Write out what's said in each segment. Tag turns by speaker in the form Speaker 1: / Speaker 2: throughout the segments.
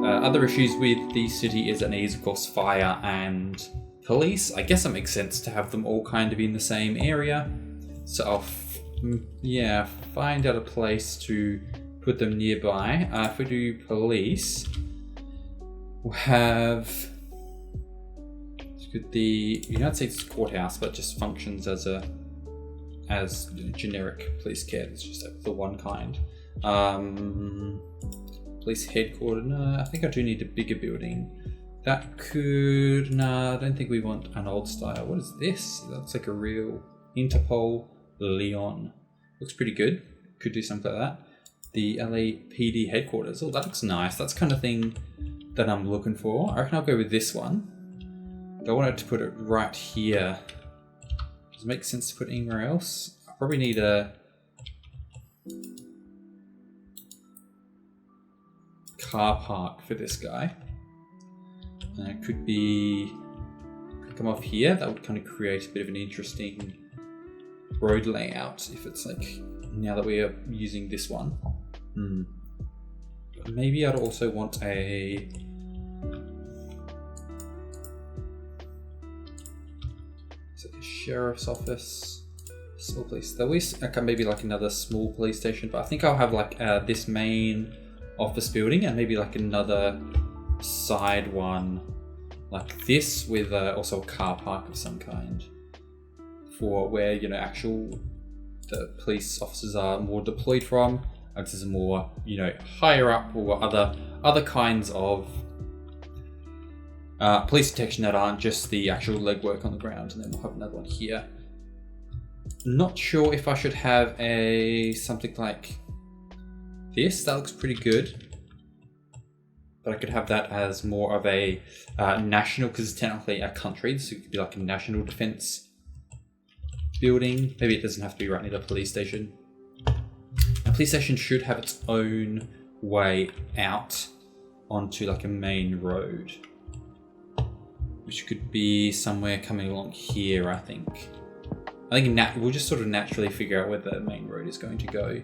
Speaker 1: Other issues with the city is it needs, of course, fire and police. I guess it makes sense to have them all kind of in the same area. So I'll, find out a place to put them nearby. If we do police, we'll have the United States Courthouse, but just functions as generic police care. It's just the one kind. Police headquarters. No, I think I do need a bigger building. That could. No, I don't think we want an old style. What is this? That looks like a real Interpol Leon. Looks pretty good. Could do something like that. The LAPD headquarters. Oh, that looks nice. That's the kind of thing that I'm looking for. I reckon I'll go with this one. I wanted to put it right here. Does it make sense to put it anywhere else? I probably need a car park for this guy. And it could come off here. That would kind of create a bit of an interesting road layout if it's like now that we are using this one. Maybe I'd also want a sheriff's office, small police. There was maybe like another small police station, but I think I'll have like this main office building and maybe like another side one like this with also a car park of some kind for where the police officers are more deployed from. This is more higher up or other kinds of police detection that aren't just the actual legwork on the ground. And then we'll have another one here. Not sure if I should have something like this. That looks pretty good. But I could have that as more of a national, because it's technically a country, so it could be like a national defense building. Maybe it doesn't have to be right near the police station. A police station should have its own way out onto like a main road, which could be somewhere coming along here, I think. We'll just sort of naturally figure out where the main road is going to go.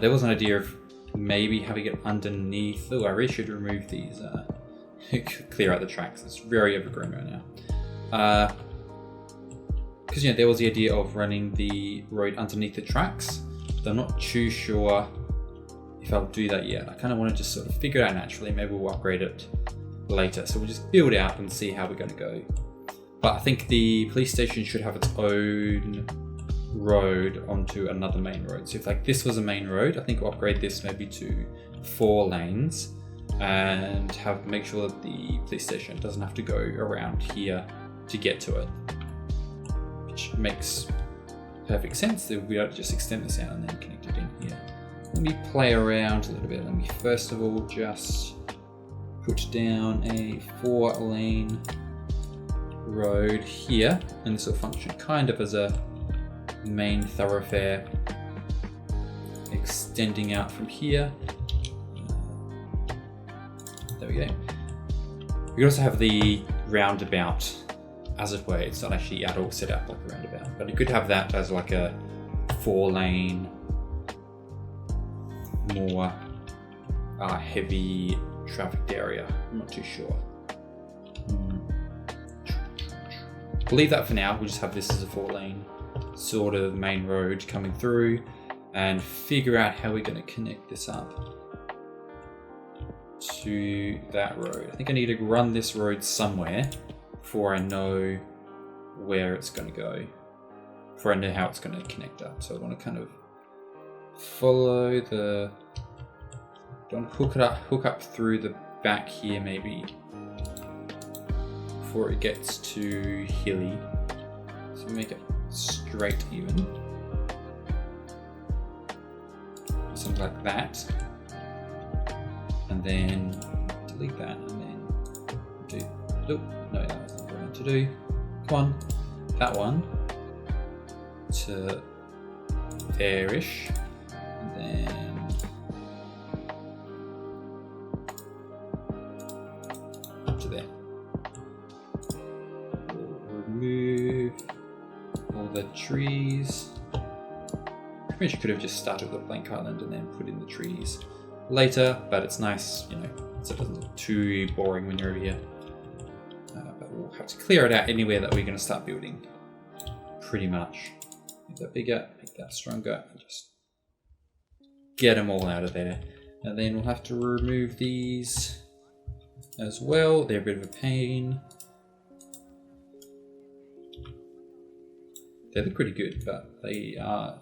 Speaker 1: There was an idea of maybe having it underneath. Oh, I really should remove these, clear out the tracks. It's very overgrown right now. Because there was the idea of running the road underneath the tracks. But I'm not too sure if I'll do that yet. I kind of want to just sort of figure it out naturally. Maybe we'll upgrade it later. So we'll just build out and see how we're going to go. But I think the police station should have its own road onto another main road. So if like this was a main road, I think we'll upgrade this maybe to 4 lanes and make sure that the police station doesn't have to go around here to get to it, which makes perfect sense. That we don't just extend this out and then connect it in here. Let me play around a little bit. Let me first of all just put down a 4-lane road here, and this will function kind of as a main thoroughfare extending out from here. There we go. We can also have the roundabout, as it were. It's not actually at all set up like a roundabout, but you could have that as like a 4-lane, more heavy trafficked area. I'm not too sure. We'll leave that for now. We'll just have this as a 4-lane sort of main road coming through and figure out how we're going to connect this up to that road. I think I need to run this road somewhere before I know where it's going to go, before I know how it's going to connect up. So I want to kind of follow don't hook up through the back here maybe before it gets too hilly. So make it straight even. Something like that. And then delete that and then no, that's not what I meant to do. Come on. That one to there-ish. And then up to there. We'll remove all the trees. Pretty much could have just started with a blank island and then put in the trees later, but it's nice, so it doesn't look too boring when you're over here. But we'll have to clear it out anywhere that we're going to start building. Pretty much. Make that bigger, make that stronger, and just get them all out of there. And then we'll have to remove these as well. They're a bit of a pain. They look pretty good, but they are,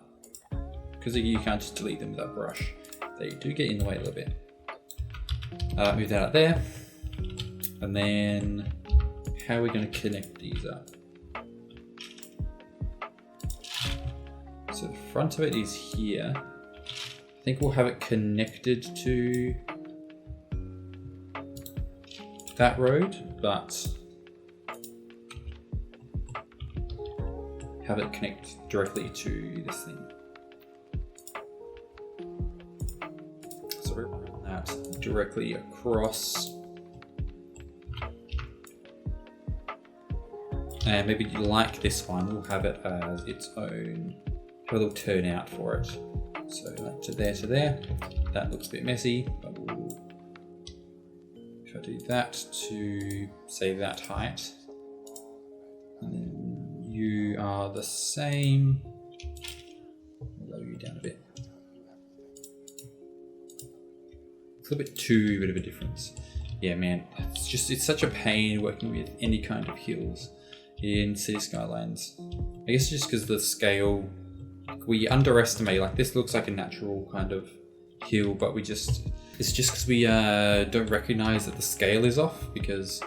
Speaker 1: because you can't just delete them with a brush, they do get in the way a little bit. Move that out there. And then how are we going to connect these up? So the front of it is here. I think we'll have it connected to that road, but have it connect directly to this thing. So we'll run that directly across. And maybe like this one, we'll have it as its own, have a little turnout for it. So like to there. That looks a bit messy, but if I do that to say that height, and then you are the same. I'll lower you down a bit. It's a little bit too bit of a difference. Yeah, man, it's such a pain working with any kind of hills in City Skylines. I guess just because the scale, we underestimate, like this looks like a natural kind of hill, but it's just because we don't recognize that the scale is off, because,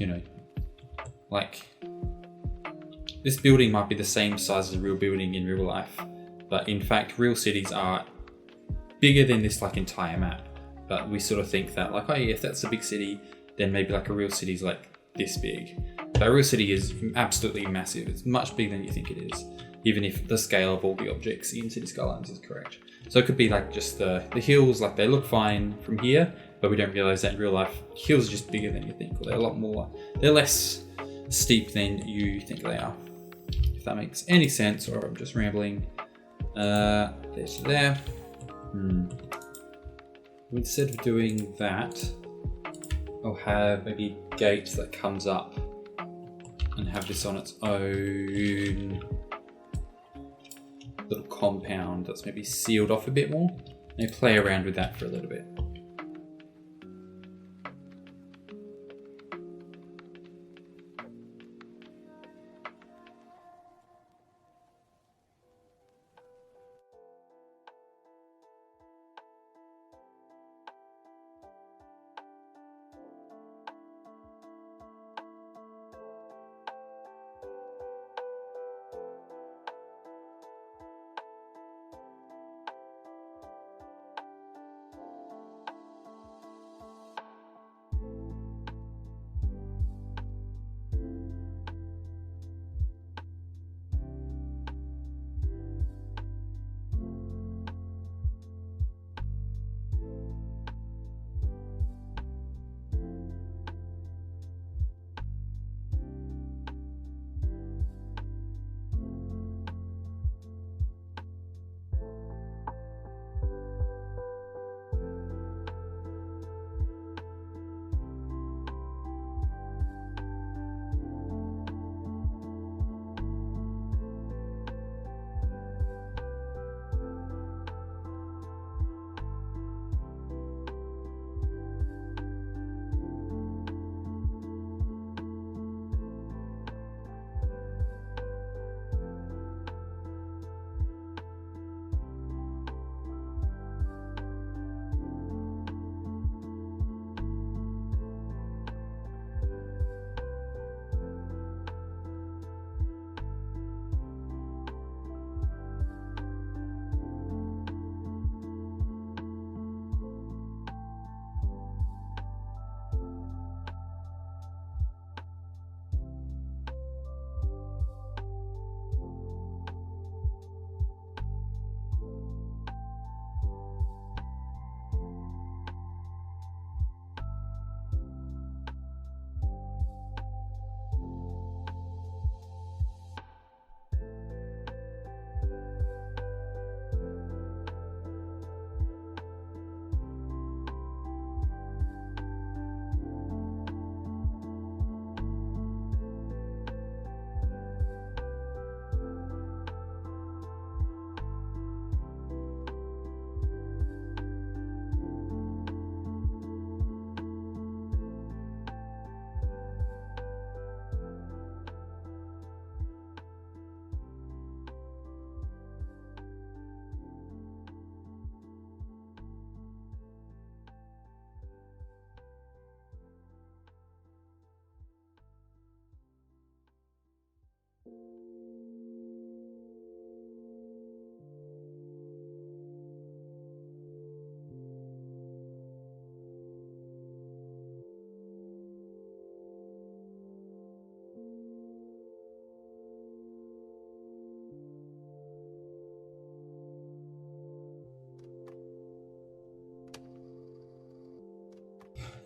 Speaker 1: you know, like this building might be the same size as a real building in real life, but in fact real cities are bigger than this like entire map. But we sort of think that like, oh yeah, if that's a big city, then maybe like a real city is like this big. But a real city is absolutely massive. It's much bigger than you think it is, even if the scale of all the objects in City Skylines is correct. So it could be like just the hills, like they look fine from here, but we don't realize that in real life, hills are just bigger than you think, or they're less steep than you think they are. If that makes any sense, or I'm just rambling. There's there. Instead of doing that, I'll have maybe a gate that comes up and have this on its own little compound that's maybe sealed off a bit more. And play around with that for a little bit.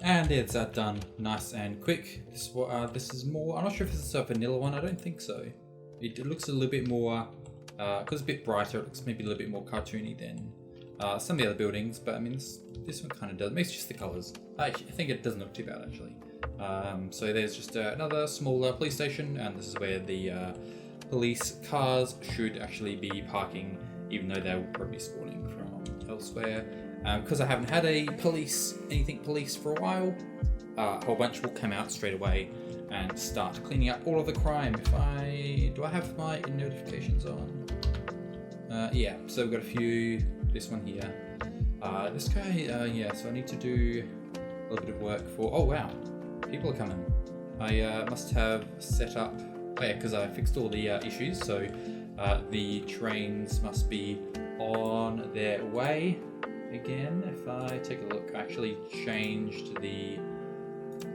Speaker 1: And there's that done, nice and quick. This is more. I'm not sure if this is a vanilla one. I don't think so. It looks a little bit more, because it's a bit brighter. It looks maybe a little bit more cartoony than some of the other buildings. But I mean, this one kind of does. Maybe it's just the colours. I think it doesn't look too bad actually. So there's just another smaller police station, and this is where the police cars should actually be parking, even though they'll probably be spawning from elsewhere. Because I haven't had anything police for a while, a whole bunch will come out straight away and start cleaning up all of the crime. Do I have my notifications on? Yeah, so we've got a few, this one here. This guy, yeah, so I need to do a little bit of work for, oh wow, people are coming. I must have set up, oh yeah, because I fixed all the issues, so the trains must be on their way. Again, if I take a look, I actually changed the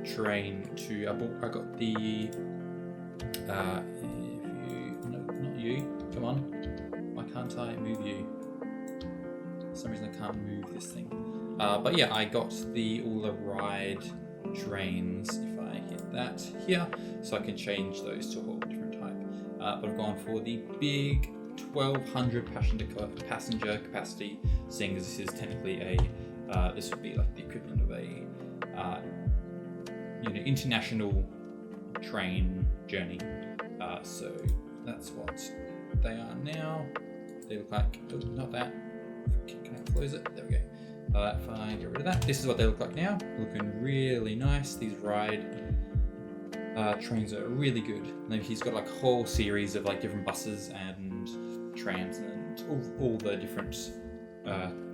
Speaker 1: train to, I got the, no, not you, come on, why can't I move you? For some reason I can't move this thing. But yeah, I got all the ride trains, if I hit that here, so I can change those to a whole different type. But I've gone for the big 1,200 passenger capacity, seeing as this is technically this would be like the equivalent of a international train journey. So that's what they are now. They look like, oh, not that. Can I close it? There we go. If I get rid of that, this is what they look like now. Looking really nice. These ride trains are really good. And he's got like a whole series of like different buses and trams and all the different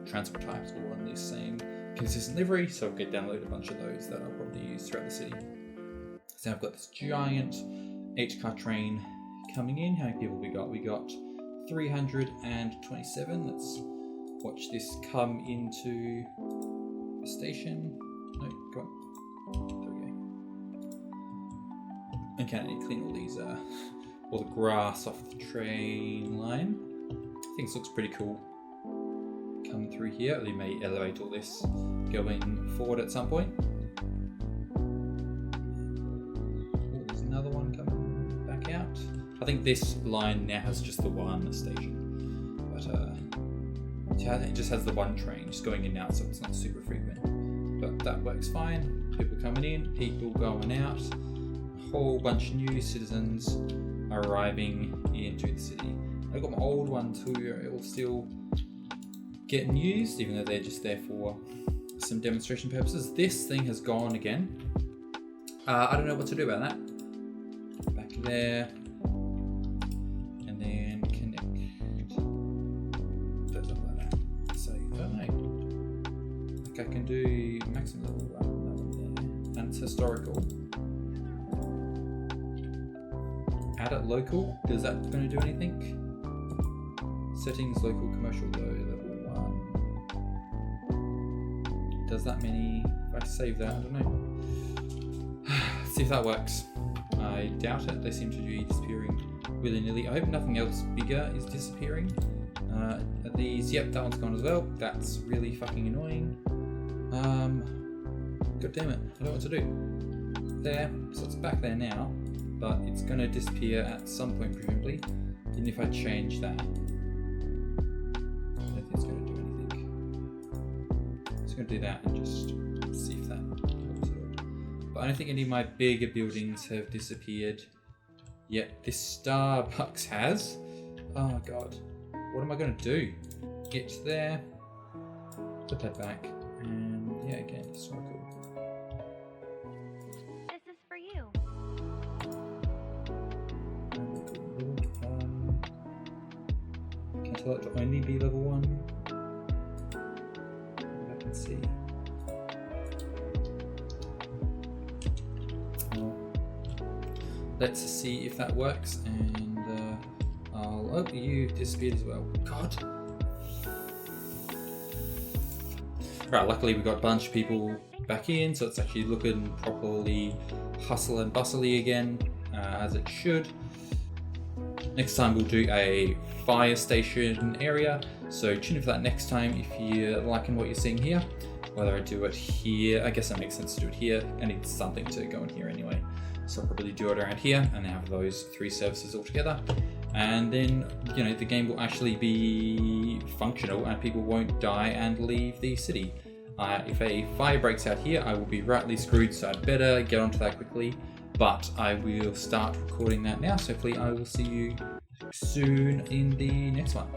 Speaker 1: transport types all on this same consistent livery. So I'll get download a bunch of those that I'll probably use throughout the city. So I've got this giant 8-car train coming in. How many people we got? We got 327. Let's watch this come into the station. No, go on. There we go. Okay, I need to clean all these, all the grass off the train line. I think this looks pretty cool. Coming through here, they may elevate all this going forward at some point. Oh, there's another one coming back out. I think this line now has just the one station, but it just has the one train just going in and out, so it's not super frequent. But that works fine. People coming in, people going out. A whole bunch of new citizens arriving into the city. I've got my old ones who are all still getting used, even though they're just there for some demonstration purposes. This thing has gone again. I don't know what to do about that. Back there. And then connect. Does it like that. So, I don't know. Like I can do maximum level that one there. And it's historical. Add it local. Is that going to do anything? Settings local commercial low level 1. Does that many? If I save that, I don't know. Let's see if that works. I doubt it. They seem to be disappearing willy-nilly. I hope nothing else bigger is disappearing. Are these? Yep, that one's gone as well. That's really fucking annoying. God damn it! I don't know what to do. There. So it's back there now. But it's going to disappear at some point, presumably. Even if I change that, I don't think it's going to do anything. It's going to do that and just see if that helps at all. But I don't think any of my bigger buildings have disappeared yet. This Starbucks has. Oh god. What am I going to do? Get there, put that back, and yeah, again, it's so cool. Tell it to only be level 1. I can see. Let's see if that works, and oh, you disappeared as well. God. Right, luckily we got a bunch of people back in, so it's actually looking properly hustle and bustly again, as it should. Next time we'll do a fire station area, so tune in for that next time if you're liking what you're seeing here. whether I do it here. I guess it makes sense to do it here. I need something to go in here anyway. So I'll probably do it around here and have those 3 services all together. And then, you know, the game will actually be functional and people won't die and leave the city. If a fire breaks out here, I will be rightly screwed, so I'd better get onto that quickly. But I will start recording that now, so hopefully I will see you soon in the next one.